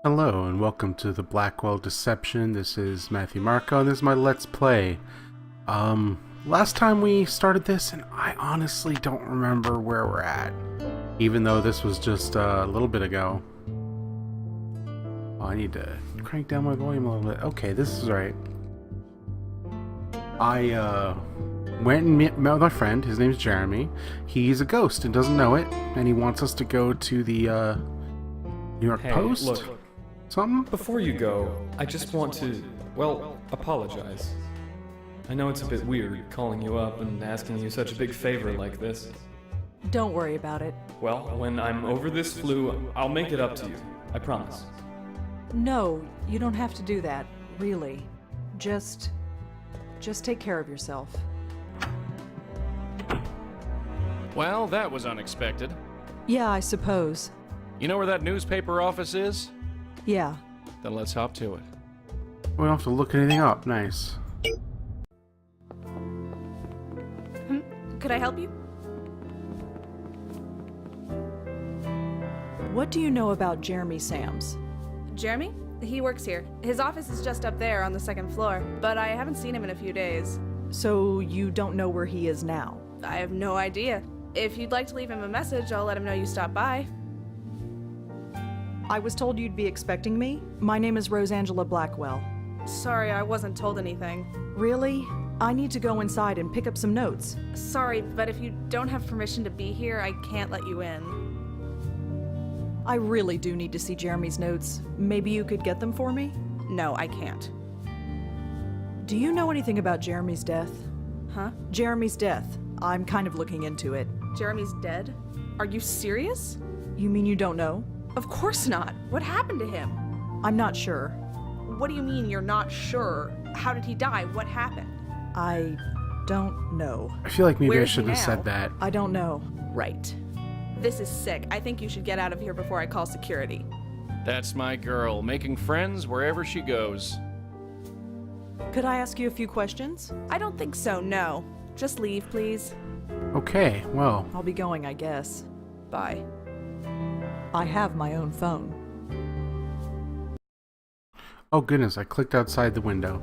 Hello and welcome to the Blackwell Deception. This is Matthew Marco and this is my Let's Play. Last time we started this and I honestly don't remember where we're at. Even though this was just a little bit ago. Oh, I need to crank down my volume a little bit. Okay, this is right. I went and met with my friend. His name's Jeremy. He's a ghost and doesn't know it. And he wants us to go to the New York Post? Look, Something? before you go, I just want to, well, apologize. I know it's a bit weird calling you up and asking you such a big favor like this. Don't worry about it. Well, when I'm over this flu, I'll make it up to you. I promise. No, you don't have to do that, really. Just take care of yourself. Well, that was unexpected. Yeah, I suppose. You know where that newspaper office is? Yeah. Then let's hop to it. We don't have to look anything up. Nice. Could I help you? What do you know about Jeremy Sams? Jeremy? He works here. His office is just up there on the second floor, but I haven't seen him in a few days. So you don't know where he is now? I have no idea. If you'd like to leave him a message, I'll let him know you stopped by. I was told you'd be expecting me. My name is Rosangela Blackwell. Sorry, I wasn't told anything. Really? I need to go inside and pick up some notes. Sorry, but if you don't have permission to be here, I can't let you in. I really do need to see Jeremy's notes. Maybe you could get them for me? No, I can't. Do you know anything about Jeremy's death? Huh? Jeremy's death. I'm kind of looking into it. Jeremy's dead? Are you serious? You mean you don't know? Of course not. What happened to him? I'm not sure. What do you mean you're not sure? How did he die? What happened? I don't know. I feel like maybe I Where's he shouldn't have now? said that. I don't know. Right. This is sick. I think you should get out of here before I call security. That's my girl, making friends wherever she goes. Could I ask you a few questions? I don't think so, no. Just leave, please. Okay, well, I'll be going, I guess. Bye. I have my own phone. oh goodness, I clicked outside the window.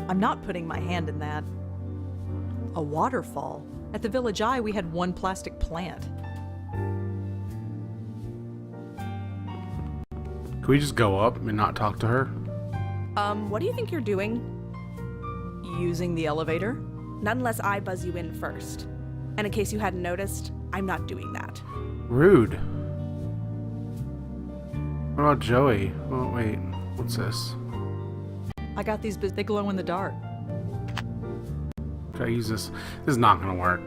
I'm not putting my hand in that. A waterfall. At the Village Eye, we had one plastic plant. Can we just go up and not talk to her? What do you think you're doing? Using the elevator? Not unless I buzz you in first. And in case you hadn't noticed, I'm not doing that. Rude. What about Joey? Oh wait, what's this? I got these, they glow in the dark. Can I use this? This is not gonna work.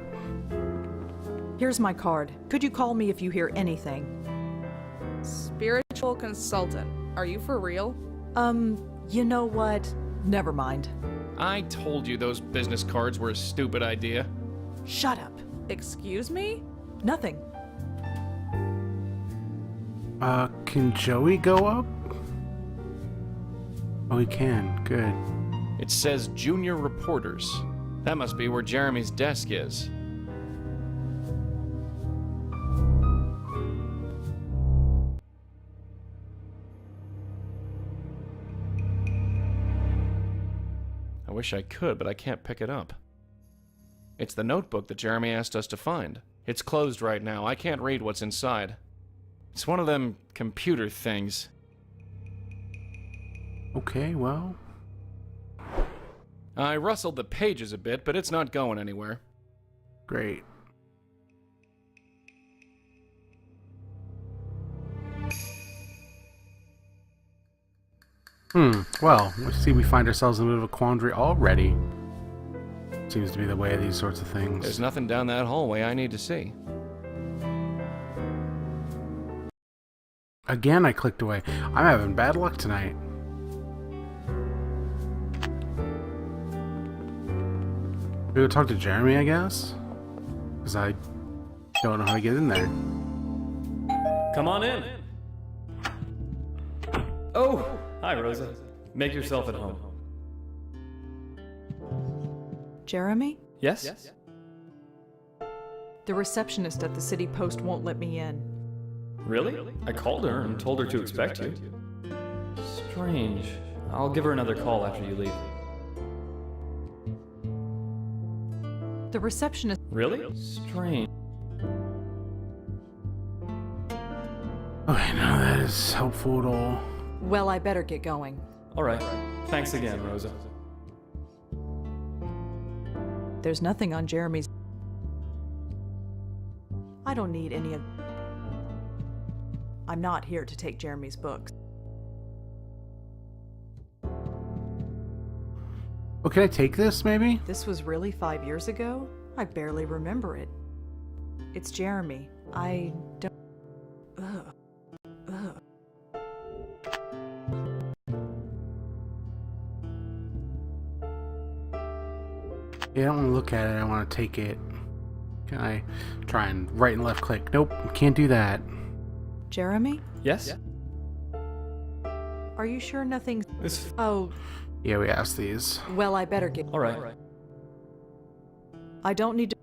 Here's my card. Could you call me if you hear anything? Spiritual consultant. Are you for real? You know what? Never mind. I told you those business cards were a stupid idea. Shut up. Excuse me? Nothing. Can Joey go up? Oh, he can. Good. It says junior reporters. That must be where Jeremy's desk is. I wish I could, but I can't pick it up. It's the notebook that Jeremy asked us to find. It's closed right now. I can't read what's inside. It's one of them computer things. Okay, well. I rustled the pages a bit, but it's not going anywhere. Great. Well, let's see, we find ourselves in a bit of a quandary already. Seems to be the way of these sorts of things. There's nothing down that hallway I need to see. Again, I clicked away. I'm having bad luck tonight. We go talk to Jeremy, I guess? Because I don't know how to get in there. Come on in. Oh, hi, Rosa. Make yourself at home. Jeremy? Yes? The receptionist at the City Post won't let me in. Really? I called her and told her to expect you. Strange. I'll give her another call after you leave. The receptionist. Really? Strange. Okay, none of that is helpful at all. Well, I better get going. Alright. Thanks again, Rosa. There's nothing on Jeremy's. I don't need any of. I'm not here to take Jeremy's books. Oh, can I take this, maybe? This was really 5 years ago? I barely remember it. It's Jeremy. I don't. Ugh. Ugh. Yeah, I don't want to look at it. I want to take it. Can I try and right and left click? Nope, can't do that. Jeremy? Yes? Are you sure nothing? This. Oh, Yeah, we asked these. well, I better get. Alright. I don't need to.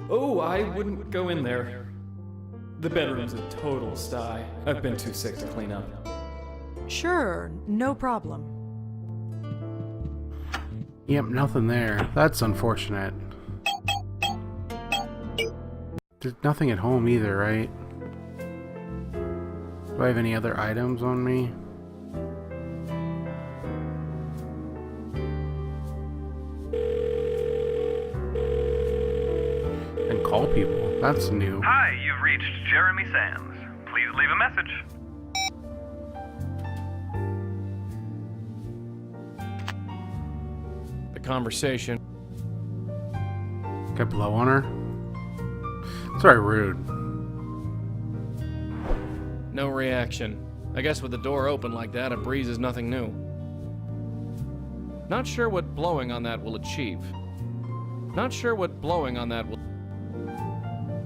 Oh, I wouldn't go in there. The bedroom's a total sty. I've been too sick to clean up. Sure, no problem. Yep, nothing there. That's unfortunate. There's nothing at home either, right? Do I have any other items on me? And call people. That's new. Hi, you've reached Jeremy Sands. Please leave a message. The conversation. Can I blow on her? It's very rude. No reaction. I guess with the door open like that, a breeze is nothing new. Not sure what blowing on that will achieve. Not sure what blowing on that will...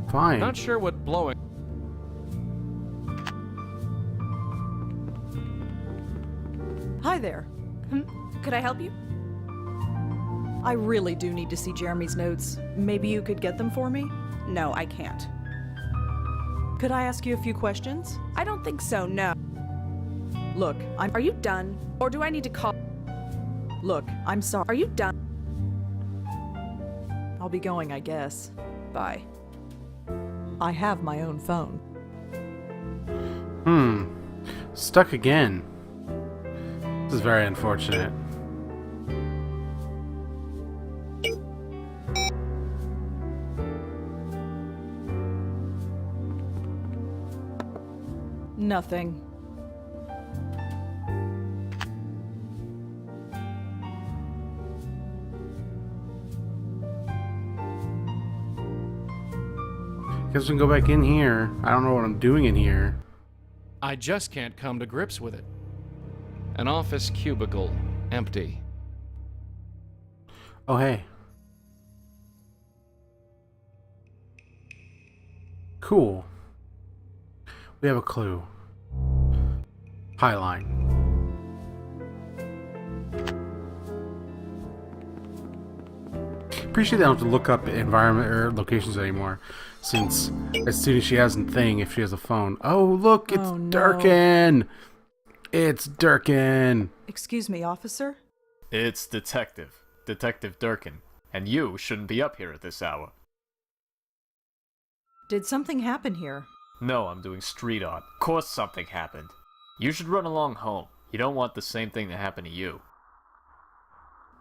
Fine. Not sure what blowing... Hi there. Could I help you? I really do need to see Jeremy's notes. Maybe you could get them for me? No, I can't. Could I ask you a few questions? I don't think so, no. Look, Are you done? Or do I need to call? I'm sorry. Are you done? I'll be going, I guess. Bye. I have my own phone. Stuck again. This is very unfortunate. Nothing. Guess we can go back in here. I don't know what I'm doing in here. I just can't come to grips with it. An office cubicle, empty. Oh, hey. Cool. We have a clue. Highline. Appreciate they don't have to look up environment or locations anymore, since as soon as she has a thing, if she has a phone. Oh, look, it's Oh, no. Durkin! It's Durkin! Excuse me, officer? It's Detective Durkin, and you shouldn't be up here at this hour. Did something happen here? No, I'm doing street art. Of course something happened. You should run along home. You don't want the same thing to happen to you.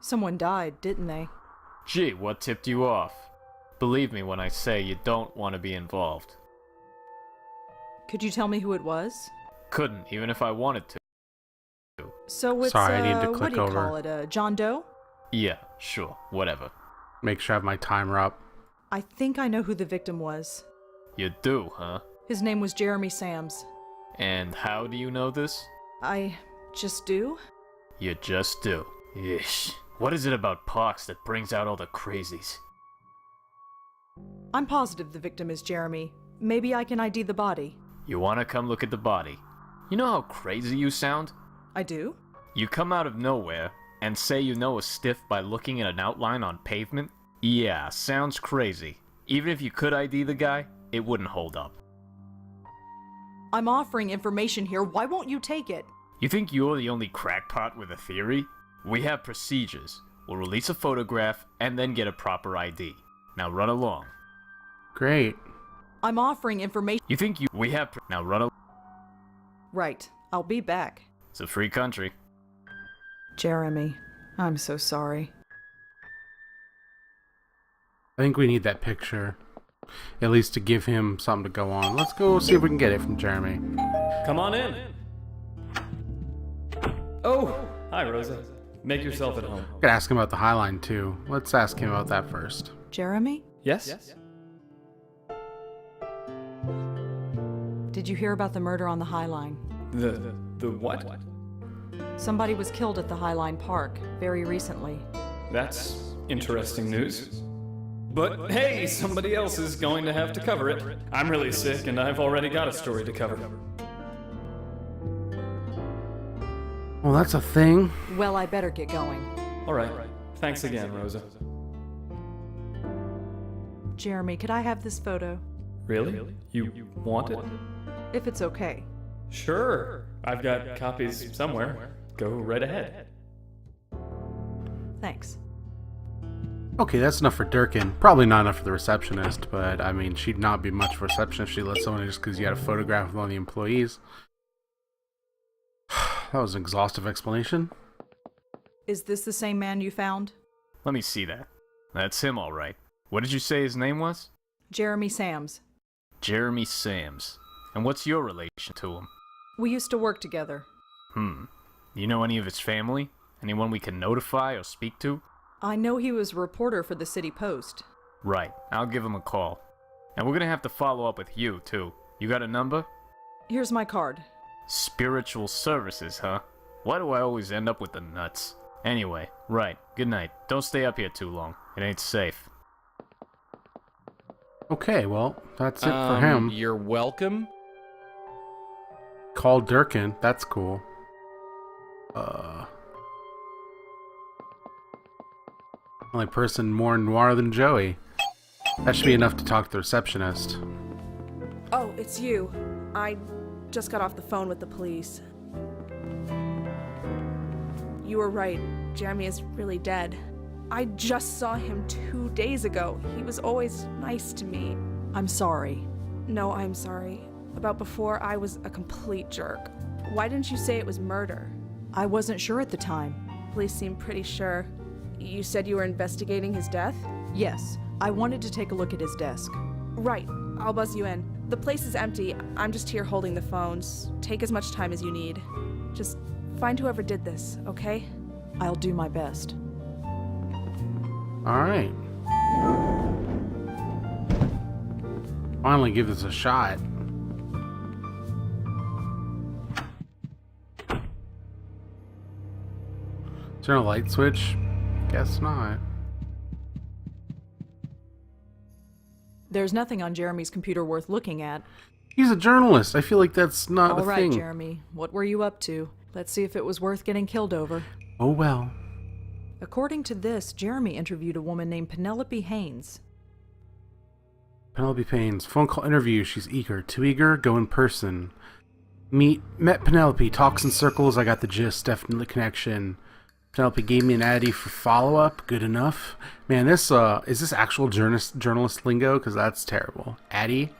Someone died, didn't they? Gee, what tipped you off? Believe me when I say you don't want to be involved. Could you tell me who it was? Couldn't, even if I wanted to. So it's, Sorry, I need to what click do you over. call it, John Doe? Yeah, sure, whatever. Make sure I have my timer up. I think I know who the victim was. You do, huh? His name was Jeremy Sams. And how do you know this? I just do? You just do. Ish. What is it about parks that brings out all the crazies? I'm positive the victim is Jeremy. Maybe I can ID the body. You wanna come look at the body? You know how crazy you sound? I do? You come out of nowhere and say you know a stiff by looking at an outline on pavement? Yeah, sounds crazy. Even if you could ID the guy, it wouldn't hold up. I'm offering information here. Why won't you take it? You think you're the only crackpot with a theory? We have procedures. We'll release a photograph and then get a proper ID. Now run along. Great. I'm offering information. You think we have now run along. Right. I'll be back. It's a free country. Jeremy, I'm so sorry. I think we need that picture. At least to give him something to go on. Let's go see if we can get it from Jeremy. Come on in. Oh, hi, Rosa. Make yourself at home. I could ask him about the Highline too. Let's ask him about that first. Jeremy? Yes? Did you hear about the murder on the High Line? The what? Somebody was killed at the High Line Park very recently. That's interesting news. But hey, somebody else is going to have to cover it. I'm really sick and I've already got a story to cover. Well, that's a thing. Well, I better get going. All right. Thanks again, Rosa. Jeremy, could I have this photo? Really? You want it? If it's okay. Sure. I've got copies somewhere. Go right ahead. Thanks. Okay, that's enough for Durkin. Probably not enough for the receptionist, but I mean, she'd not be much of a receptionist if she let someone in just because you had a photograph of one of the employees. That was an exhaustive explanation. Is this the same man you found? Let me see that. That's him, all right. What did you say his name was? Jeremy Sams. Jeremy Sams. And what's your relation to him? We used to work together. You know any of his family? Anyone we can notify or speak to? I know he was a reporter for the City Post. Right. I'll give him a call. And we're gonna have to follow up with you, too. You got a number? Here's my card. Spiritual services, huh? Why do I always end up with the nuts? Anyway, right. Good night. Don't stay up here too long. It ain't safe. Okay, well, that's it for him. You're welcome. Call Durkin. That's cool. Only person more noir than Joey. That should be enough to talk to the receptionist. Oh, it's you. I just got off the phone with the police. You were right. Jeremy is really dead. I just saw him 2 days ago. He was always nice to me. I'm sorry. No, I'm sorry. About before, I was a complete jerk. Why didn't you say it was murder? I wasn't sure at the time. Police seem pretty sure. You said you were investigating his death? Yes, I wanted to take a look at his desk. Right. I'll buzz you in. The place is empty. I'm just here holding the phones. Take as much time as you need. Just find whoever did this, okay? I'll do my best. Alright. Finally give this a shot. Is there a light switch? Guess not. There's nothing on Jeremy's computer worth looking at. He's a journalist. I feel like that's not All a right, thing. Jeremy. What were you up to? Let's see if it was worth getting killed over. Oh well. According to this, Jeremy interviewed a woman named Penelope Haynes. Penelope Payne's phone call interview. She's eager. Too eager? Go in person. Met Penelope. Talks in circles. I got the gist. Definitely connection. Penelope gave me an Addy for follow-up. Good enough. Man, this, is this actual journalist lingo? Because that's terrible. Addy?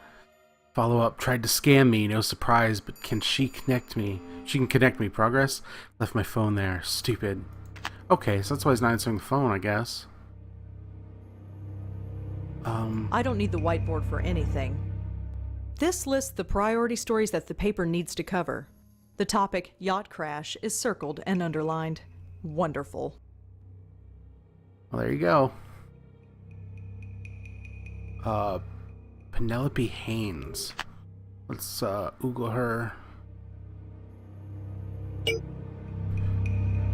Follow-up. Tried to scam me. No surprise, but can she connect me? She can connect me. Progress? Left my phone there. Stupid. Okay, so that's why he's not answering the phone, I guess. I don't need the whiteboard for anything. This lists the priority stories that the paper needs to cover. The topic, yacht crash, is circled and underlined. Wonderful. Well, there you go. Penelope Haynes. Let's, Google her.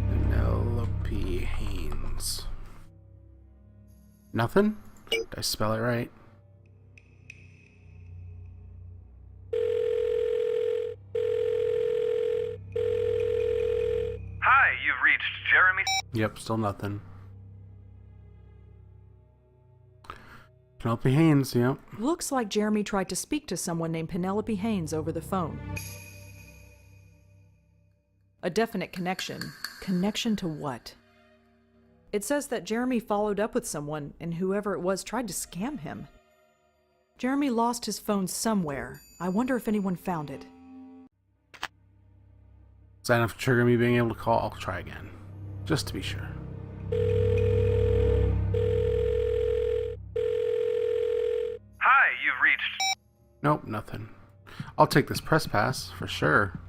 Penelope Haynes. Nothing? Did I spell it right? Hi, you've reached Jeremy. Yep, still nothing. Penelope Haynes, yep. Looks like Jeremy tried to speak to someone named Penelope Haynes over the phone. A definite connection. Connection to what? It says that Jeremy followed up with someone, and whoever it was tried to scam him. Jeremy lost his phone somewhere. I wonder if anyone found it. Is that enough to trigger me being able to call? I'll try again. Just to be sure. Hi, you've reached. Nope, nothing. I'll take this press pass, for sure.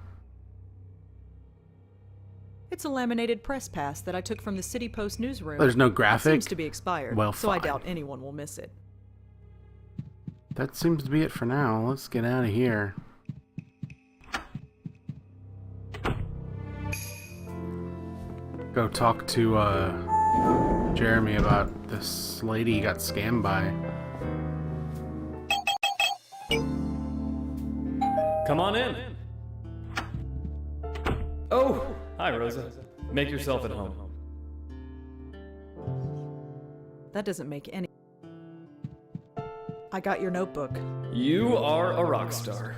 It's a laminated press pass that I took from the City Post newsroom. There's no It graphic? seems to be expired, Well, so I fine. doubt anyone will miss it. That seems to be it for now. Let's get out of here. Go talk to, Jeremy about this lady he got scammed by. Come on in. Oh, hi, Rosa. Make yourself at home. That doesn't make any... I got your notebook. You are a rock star.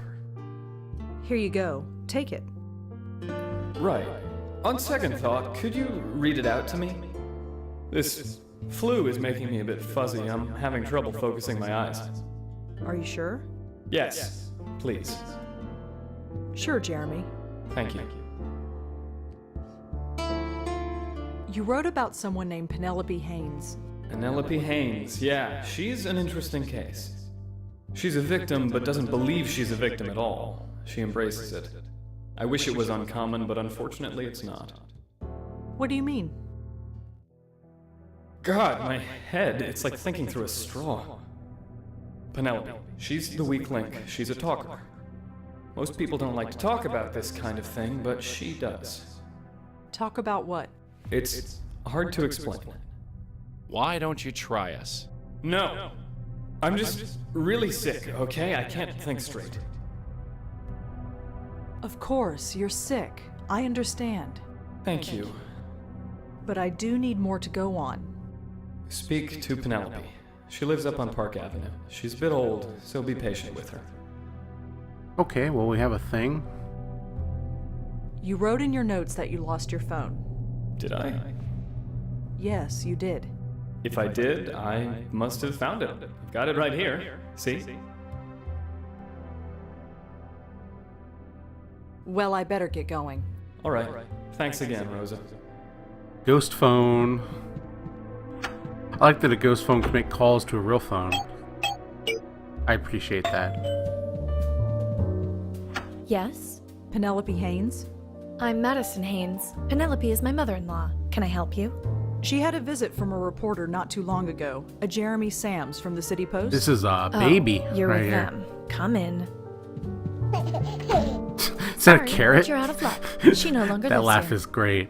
Here you go. Take it. Right. On second thought, could you read it out to me? This flu is making me a bit fuzzy. I'm having trouble focusing my eyes. Are you sure? Yes, please. Sure, Jeremy. Thank you. You wrote about someone named Penelope Haynes. Penelope Haynes, yeah, she's an interesting case. She's a victim, but doesn't believe she's a victim at all. She embraces it. I wish it was uncommon, but unfortunately it's not. What do you mean? God, my head, it's like thinking through a straw. Penelope, she's the weak link. She's a talker. Most people don't like to talk about this kind of thing, but she does. Talk about what? It's hard to explain. Why don't you try us? No. I'm just really sick, okay? I can't think straight. Of course, you're sick. I understand. Thank you. But I do need more to go on. Speak to Penelope. She lives up on Park Avenue. She's a bit old, so be patient with her. Okay, well, we have a thing. You wrote in your notes that you lost your phone. Did I? Yes, you did. If I did, I must have found it. I've got it right here. See? Well, I better get going. All right. Thanks again, Rosa. Ghost phone. I like that a ghost phone can make calls to a real phone. I appreciate that. Yes? Penelope Haynes? I'm Madison Haynes. Penelope is my mother-in-law. Can I help you? She had a visit from a reporter not too long ago, a Jeremy Sams from the City Post. This is a baby You're right with here. them. Come in. Is that a Sorry, carrot? but you're out of luck. She no longer That lives laugh here. is great.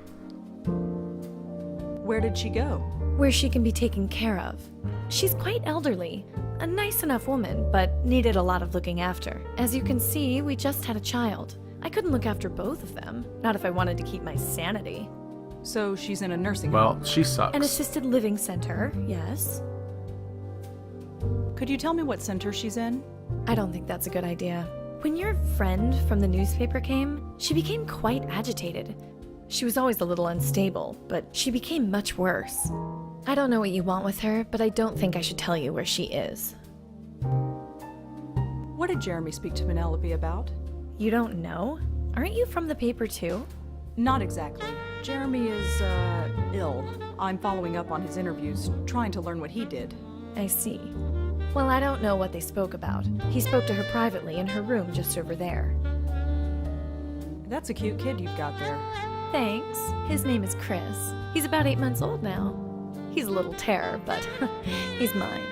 Where did she go? Where she can be taken care of. She's quite elderly. A nice enough woman, but needed a lot of looking after. As you can see, we just had a child. I couldn't look after both of them. Not if I wanted to keep my sanity. So she's in a nursing Well, home. she sucks. An assisted living center, yes. Could you tell me what center she's in? I don't think that's a good idea. When your friend from the newspaper came, she became quite agitated. She was always a little unstable, but she became much worse. I don't know what you want with her, but I don't think I should tell you where she is. What did Jeremy speak to Penelope about? You don't know? Aren't you from the paper too? Not exactly. Jeremy is, ill. I'm following up on his interviews, trying to learn what he did. I see. Well, I don't know what they spoke about. He spoke to her privately in her room just over there. That's a cute kid you've got there. Thanks. His name is Chris. He's about 8 months old now. He's a little terror, but he's mine.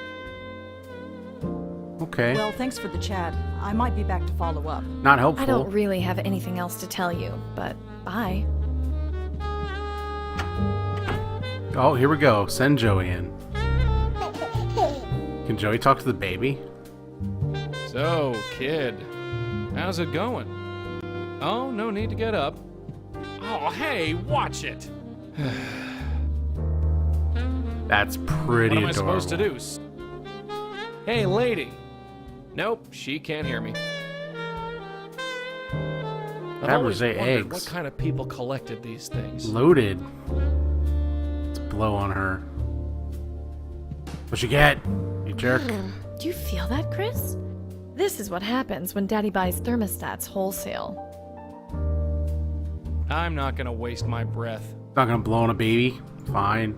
Okay. Well, thanks for the chat. I might be back to follow up. Not helpful. I don't really have anything else to tell you, but bye. Oh, here we go. Send Joey in. Can Joey talk to the baby? So, kid, how's it going? Oh, no need to get up. Oh, hey, watch it. That's pretty What am I adorable. supposed to do? Hey, lady! Nope, she can't hear me. I've always Fabergé wondered eggs. what kind of people collected these things. Loaded. Let's blow on her. What'd you get, you jerk? Do you feel that, Chris? This is what happens when Daddy buys thermostats wholesale. I'm not gonna waste my breath. Not gonna blow on a baby. Fine.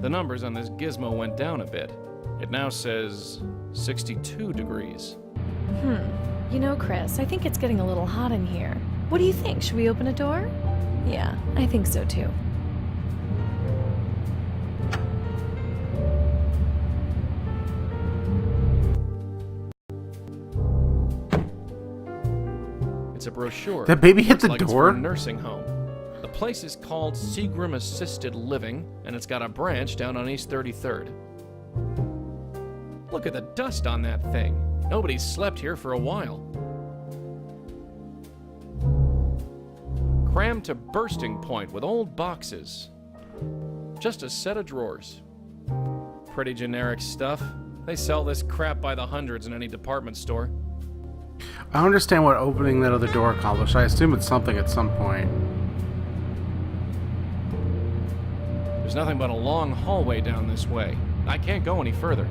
The numbers on this gizmo went down a bit. It now says 62 degrees. You know, Chris, I think it's getting a little hot in here. What do you think? Should we open a door? Yeah, I think so too. It's a brochure. That baby hit the Looks like it's for door? a nursing home. The place is called Seagram Assisted Living, and it's got a branch down on East 33rd. Look at the dust on that thing. Nobody's slept here for a while. Crammed to bursting point with old boxes. Just a set of drawers. Pretty generic stuff. They sell this crap by the hundreds in any department store. I don't understand what opening that other door accomplished. I assume it's something at some point. There's nothing but a long hallway down this way. I can't go any further.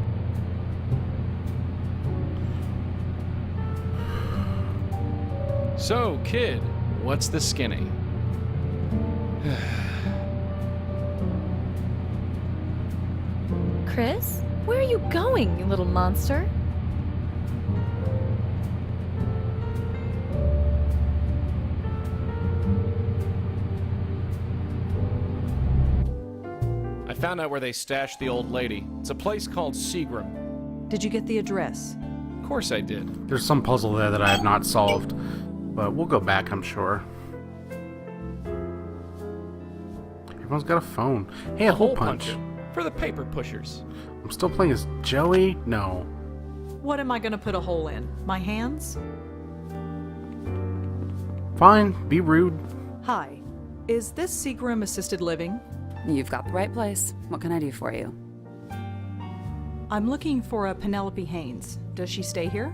So, kid, what's the skinny? Chris? Where are you going, you little monster? I found out where they stashed the old lady. It's a place called Seagram. Did you get the address? Of course I did. There's some puzzle there that I have not solved, but we'll go back, I'm sure. Everyone's got a phone. Hey, a hole punch. puncher for the paper pushers. I'm still playing as Joey? No. What am I gonna put a hole in? My hands? Fine, be rude. Hi. Is this Seagram Assisted Living? You've got the right place. What can I do for you? I'm looking for a Penelope Haynes. Does she stay here?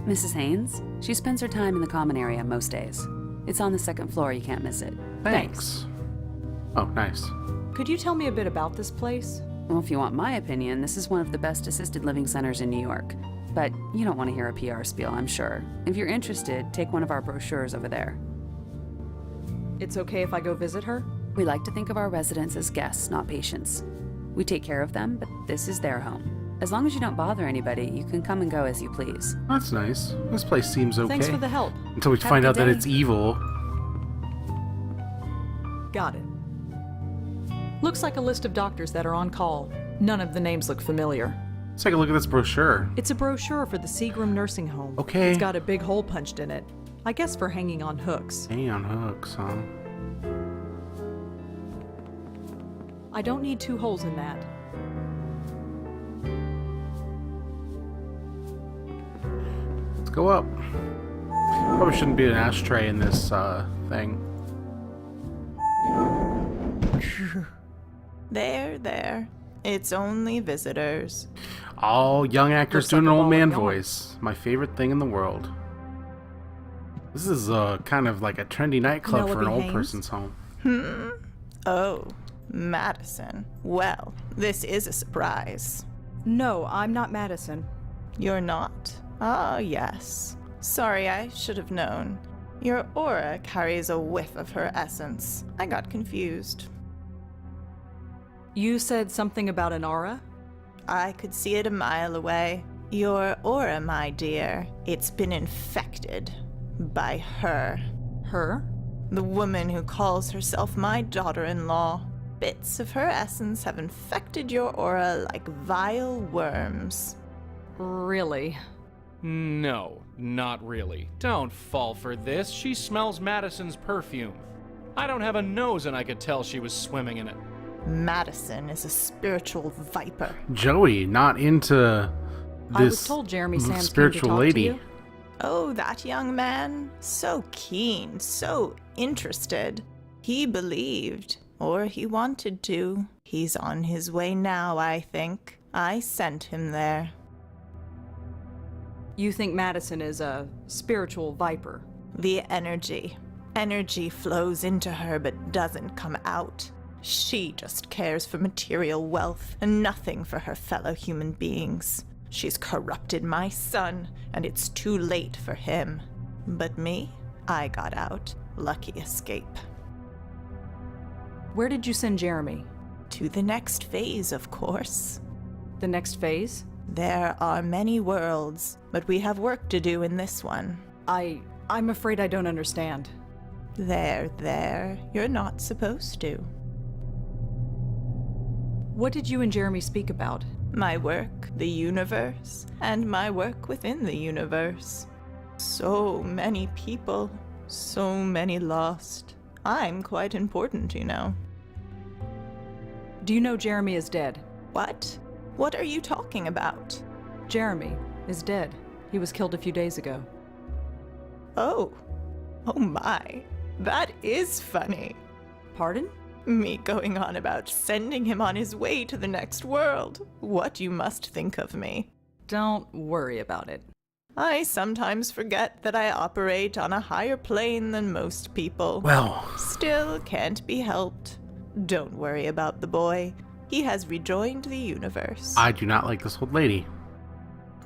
Mrs. Haynes? She spends her time in the common area most days. It's on the second floor, you can't miss it. Thanks. Oh, nice. Could you tell me a bit about this place? Well, if you want my opinion, this is one of the best assisted living centers in New York. But you don't want to hear a PR spiel, I'm sure. If you're interested, take one of our brochures over there. It's okay if I go visit her? We like to think of our residents as guests, not patients. We take care of them, but this is their home. As long as you don't bother anybody, you can come and go as you please. That's nice. This place seems okay. Thanks for the help. Until we Have a find good out that day. it's evil. Got it. Looks like a list of doctors that are on call. None of the names look familiar. Let's take a look at this brochure. It's a brochure for the Seagram nursing home. Okay. It's got a big hole punched in it. I guess for hanging on hooks. Hang on hooks, huh? I don't need 2 holes in that. Let's go up. Probably shouldn't be an ashtray in this thing. There. It's only visitors. All young actors Looks doing like an a old ball man of yarn. voice. My favorite thing in the world. This is kind of like a trendy nightclub for an Penelope old Haynes? person's home. Oh, Madison. Well, this is a surprise. No, I'm not Madison. You're not? Ah, yes. Sorry, I should have known. Your aura carries a whiff of her essence. I got confused. You said something about an aura? I could see it a mile away. Your aura, my dear, it's been infected by her. Her? The woman who calls herself my daughter-in-law. Bits of her essence have infected your aura like vile worms. Really? No, not really. Don't fall for this. She smells Madison's perfume. I don't have a nose and I could tell she was swimming in it. Madison is a spiritual viper. Joey, not into this I was told Jeremy Sands came to spiritual talk lady. to you. Oh, that young man. So keen, so interested. He believed, or he wanted to. He's on his way now, I think. I sent him there. You think Madison is a spiritual viper? The energy. Energy flows into her but doesn't come out. She just cares for material wealth and nothing for her fellow human beings. She's corrupted my son, and it's too late for him. But me? I got out. Lucky escape. Where did you send Jeremy? To the next phase, of course. The next phase? There are many worlds, but we have work to do in this one. I'm afraid I don't understand. There. You're not supposed to. What did you and Jeremy speak about? My work, the universe, and my work within the universe. So many people, so many lost. I'm quite important, you know. Do you know Jeremy is dead? What? What are you talking about? Jeremy is dead. He was killed a few days ago. Oh my. That is funny. Pardon? Me going on about sending him on his way to the next world. What you must think of me. Don't worry about it. I sometimes forget that I operate on a higher plane than most people. Well, Still can't be helped. Don't worry about the boy. He has rejoined the universe. I do not like this old lady.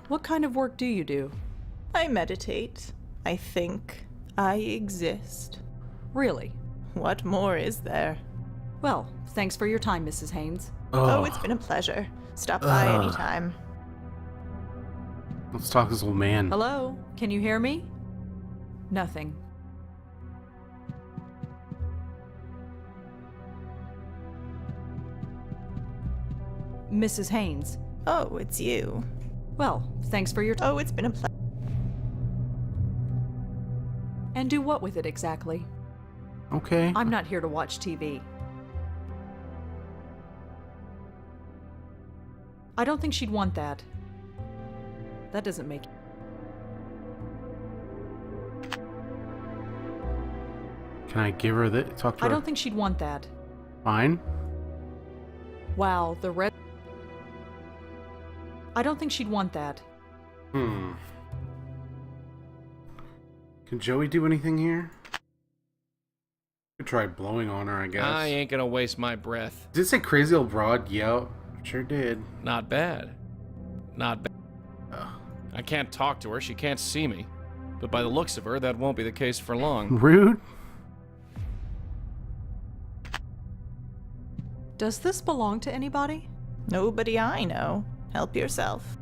What kind of work do you do? I meditate. I think. I exist. Really? What more is there? Well, thanks for your time, Mrs. Haynes. Oh, it's been a pleasure. Stop by anytime. Let's talk to this old man. Hello? Can you hear me? Nothing. Mrs. Haynes. Oh, it's you. Well, thanks for your time. Oh, it's been a pleasure. And do what with it exactly? Okay. I'm not here to watch TV. I don't think she'd want that. That doesn't make... Can I give her the talk to her? I don't think she'd want that. Fine. Wow, the red... I don't think she'd want that. Can Joey do anything here? Could try blowing on her, I guess. I ain't gonna waste my breath. Did it say crazy old broad? Yeah, sure did. Not bad. Not bad. I can't talk to her, she can't see me. But by the looks of her, that won't be the case for long. Rude. Does this belong to anybody? Nobody I know. Help yourself.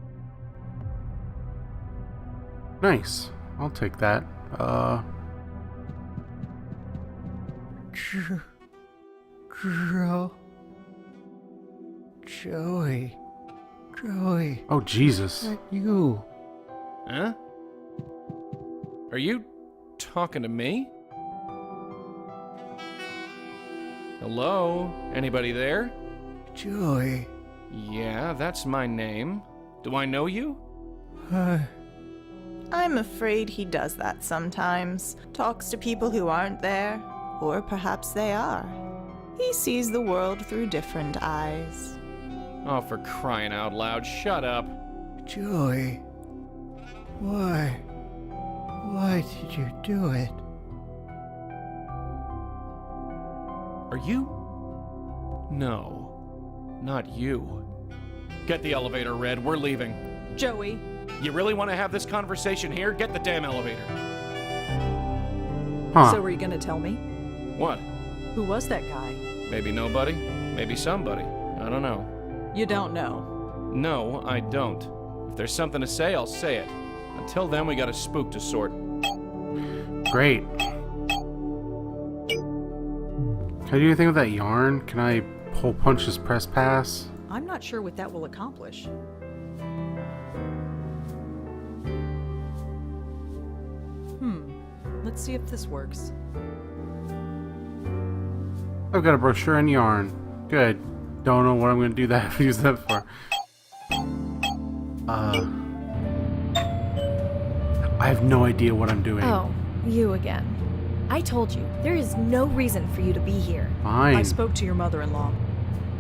Nice. I'll take that. Joey. Oh, Jesus. You. Huh? Are you talking to me? Hello? Anybody there? Joey. Yeah, that's my name. Do I know you? I'm afraid he does that sometimes. Talks to people who aren't there, or perhaps they are. He sees the world through different eyes. Oh, for crying out loud, shut up. Joey. Why? Why did you do it? Are you? No. Not you. Get the elevator, Red. We're leaving. Joey. You really want to have this conversation here? Get the damn elevator. Huh. So were you gonna tell me? What? Who was that guy? Maybe nobody? Maybe somebody. I don't know. You don't know. No, I don't. If there's something to say, I'll say it. Until then, we got a spook to sort. Great. Can I do anything with that yarn? Can I hole punch this press pass? I'm not sure what that will accomplish. Let's see if this works. I've got a brochure and yarn. Good. Don't know what I'm going to do that. Use that for. I have no idea what I'm doing. Oh, you again. I told you, there is no reason for you to be here. Fine. I spoke to your mother-in-law.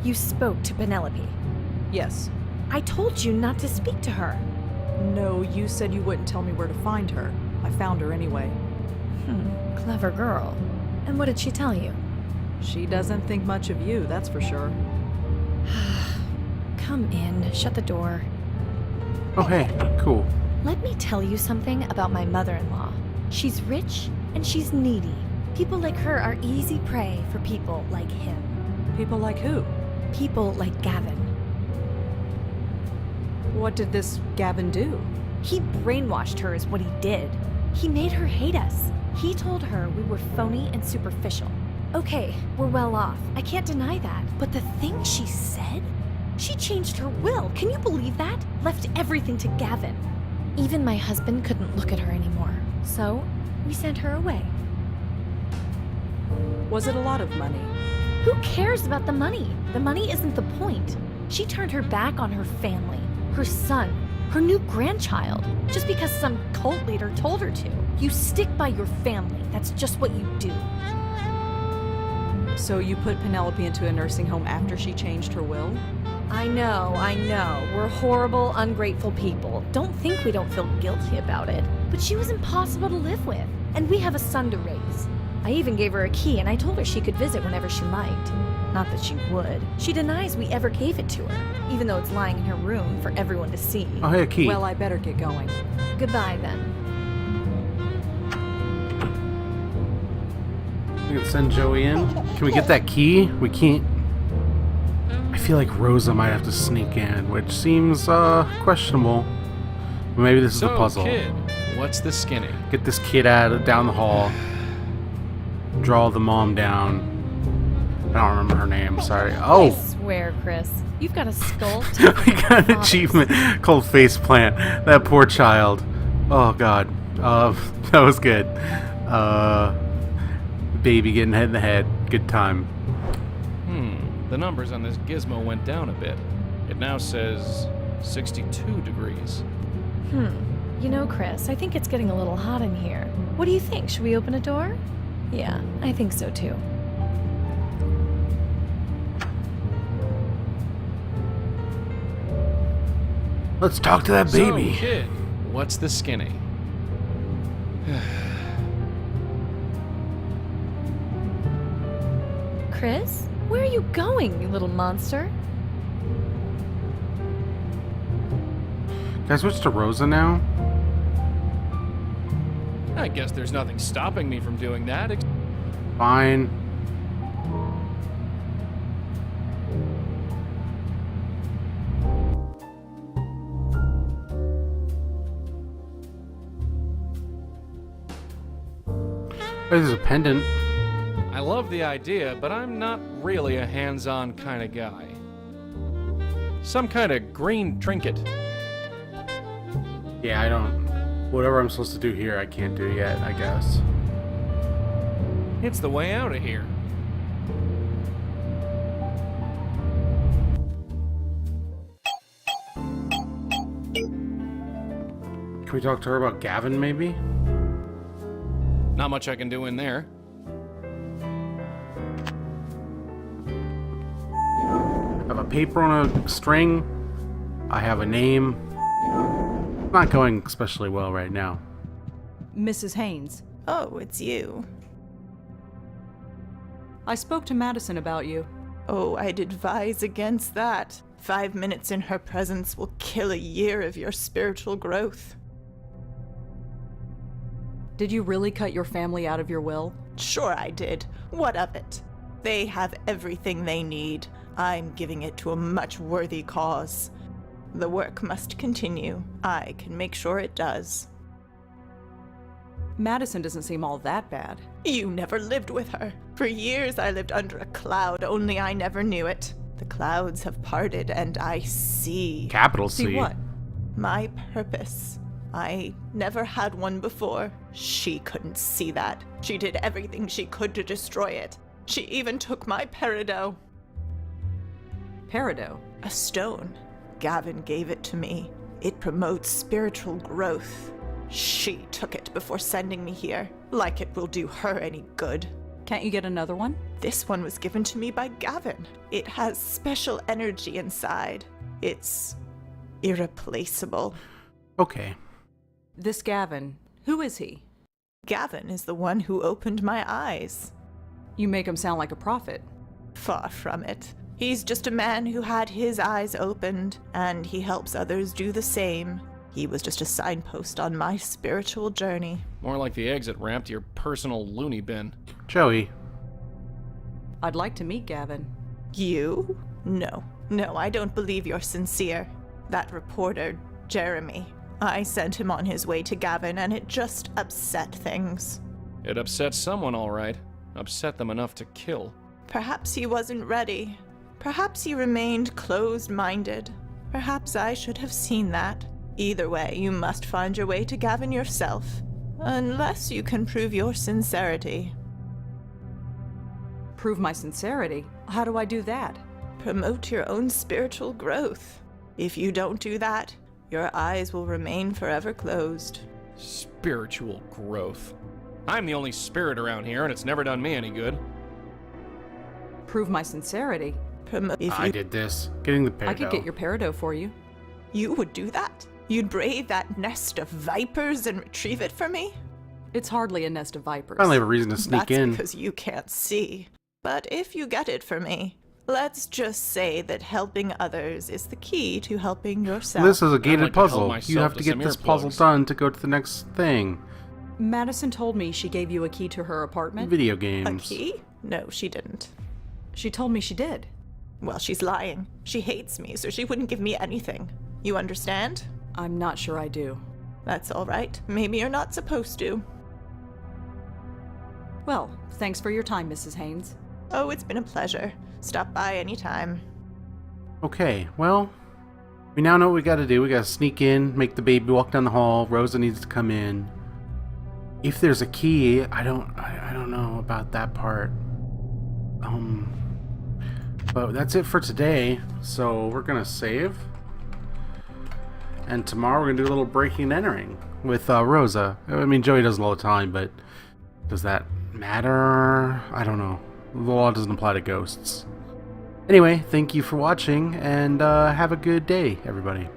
You spoke to Penelope. Yes. I told you not to speak to her. No, you said you wouldn't tell me where to find her. I found her anyway. Clever girl. And what did she tell you? She doesn't think much of you, that's for sure. Come in, shut the door. Oh, hey, cool. Let me tell you something about my mother-in-law. She's rich and she's needy. People like her are easy prey for people like him. People like who? People like Gavin. What did this Gavin do? He brainwashed her is what he did. He made her hate us. He told her we were phony and superficial. Okay, we're well off. I can't deny that. But the thing she said? She changed her will. Can you believe that? Left everything to Gavin. Even my husband couldn't look at her anymore. So, we sent her away. Was it a lot of money? Who cares about the money? The money isn't the point. She turned her back on her family, her son, her new grandchild, just because some cult leader told her to. You stick by your family. That's just what you do. So you put Penelope into a nursing home after she changed her will? I know. We're horrible, ungrateful people. Don't think we don't feel guilty about it. But she was impossible to live with, and we have a son to raise. I even gave her a key, and I told her she could visit whenever she liked. Not that she would. She denies we ever gave it to her, even though it's lying in her room for everyone to see. Oh, hey, a key. Well, I better get going. Goodbye, then. We can send Joey in. Can we get that key? We can't. I feel like Rosa might have to sneak in, which seems questionable. Maybe this is a puzzle. Kid, what's the skinny? Get this kid down the hall. Draw the mom down. I don't remember her name. Sorry. Oh. I swear, Chris, you've got a skull. We got an achievement called Faceplant. That poor child. Oh God. That was good. Baby getting hit in the head. Good time. The numbers on this gizmo went down a bit. It now says 62 degrees. You know, Chris, I think it's getting a little hot in here. What do you think? Should we open a door? Yeah, I think so too. Let's talk to that baby. So, kid, what's the skinny? Chris, where are you going, you little monster? Can I switch to Rosa now? I guess there's nothing stopping me from doing that. Fine. There's a pendant. I love the idea, but I'm not really a hands-on kind of guy. Some kind of green trinket. Yeah, I don't. Whatever I'm supposed to do here, I can't do yet, I guess. It's the way out of here. Can we talk to her about Gavin, maybe? Not much I can do in there. I have a paper on a string. I have a name. Not going especially well right now. Mrs. Haynes, Oh, it's you. I spoke to Madison about you. Oh, I'd advise against that. 5 minutes in her presence will kill a year of your spiritual growth. Did you really cut your family out of your will? Sure I did. What of it? They have everything they need. I'm giving it to a much worthy cause. The work must continue. I can make sure it does. Madison doesn't seem all that bad. You never lived with her. For years I lived under a cloud, only I never knew it. The clouds have parted and I see. Capital C. See what? My purpose. I never had one before. She couldn't see that. She did everything she could to destroy it. She even took my peridot. Peridot? A stone. Gavin gave it to me. It promotes spiritual growth. She took it before sending me here, like it will do her any good. Can't you get another one? This one was given to me by Gavin. It has special energy inside. It's irreplaceable. Okay. This Gavin, who is he? Gavin is the one who opened my eyes. You make him sound like a prophet. Far from it. He's just a man who had his eyes opened, and he helps others do the same. He was just a signpost on my spiritual journey. More like the exit ramp to your personal loony bin. Joey. I'd like to meet Gavin. You? No, I don't believe you're sincere. That reporter, Jeremy, I sent him on his way to Gavin, and it just upset things. It upset someone, all right. Upset them enough to kill. Perhaps he wasn't ready. Perhaps he remained closed-minded. Perhaps I should have seen that. Either way, you must find your way to Gavin yourself. Unless you can prove your sincerity. Prove my sincerity? How do I do that? Promote your own spiritual growth. If you don't do that, your eyes will remain forever closed. Spiritual growth. I'm the only spirit around here, and it's never done me any good. Prove my sincerity? I did this. Getting the peridot. I could get your peridot for you. You would do that? You'd brave that nest of vipers and retrieve it for me? It's hardly a nest of vipers. Finally have a reason to sneak in. That's because you can't see. But if you get it for me, let's just say that helping others is the key to helping yourself. This is a gated like to help puzzle. You myself have to to get some this earplugs. puzzle done to go to the next thing. Madison told me she gave you a key to her apartment. Video games. A key? No, she didn't. She told me she did. Well, she's lying. She hates me, so she wouldn't give me anything. You understand? I'm not sure I do. That's all right. Maybe you're not supposed to. Well, thanks for your time, Mrs. Haynes. Oh, it's been a pleasure. Stop by anytime. Okay, well, we now know what we gotta do. We gotta sneak in, make the baby walk down the hall. Rosa needs to come in. If there's a key, I don't know about that part. But that's it for today. So we're gonna save. And tomorrow we're gonna do a little breaking and entering with Rosa. I mean, Joey does it all the time, but does that matter? I don't know. The law doesn't apply to ghosts. Anyway, thank you for watching, and have a good day, everybody.